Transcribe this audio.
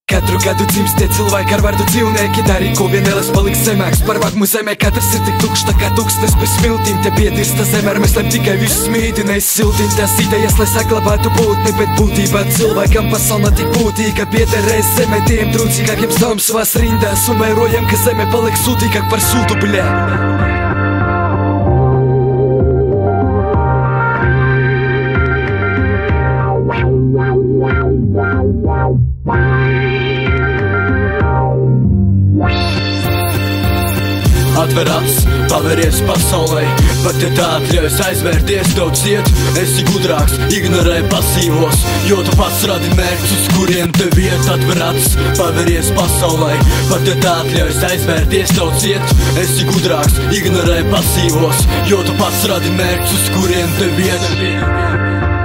Katru gadu dzimst tie cilvēki ar vārdu dzīvnieki. Dari, ko vien ēlas paliks zemāks par vagmu zemē. Katrs ir tik tukšs, tā kā tūkstnes bez smiltīm. Te piedirsta zemē ar mēslēm tikai visu smīti. Neizsildīt tās idejas, lai saglabātu būtni, bet būtībā cilvēkam pasaulē tik būtīga. Piederēs zemē tiem trūcīgākiem stāvam savās rindās un vērojam, ka zeme paliek sūtīgāk par sūtu, bļē. Atver acis, paveries pasaulē, pat ja tā atļaujas aizvērties, tev ciet. Esi gudrāks, ignorē pasīvos, jo tu pats radi mērķus, uz kuriem tev iet. Atver acis, paveries pasaulē, pat ja tā atļaujas aizvērties, tev ciet. Esi gudrāks, ignorē pasīvos, jo tu pats radi mērķus, uz kuriem tev iet.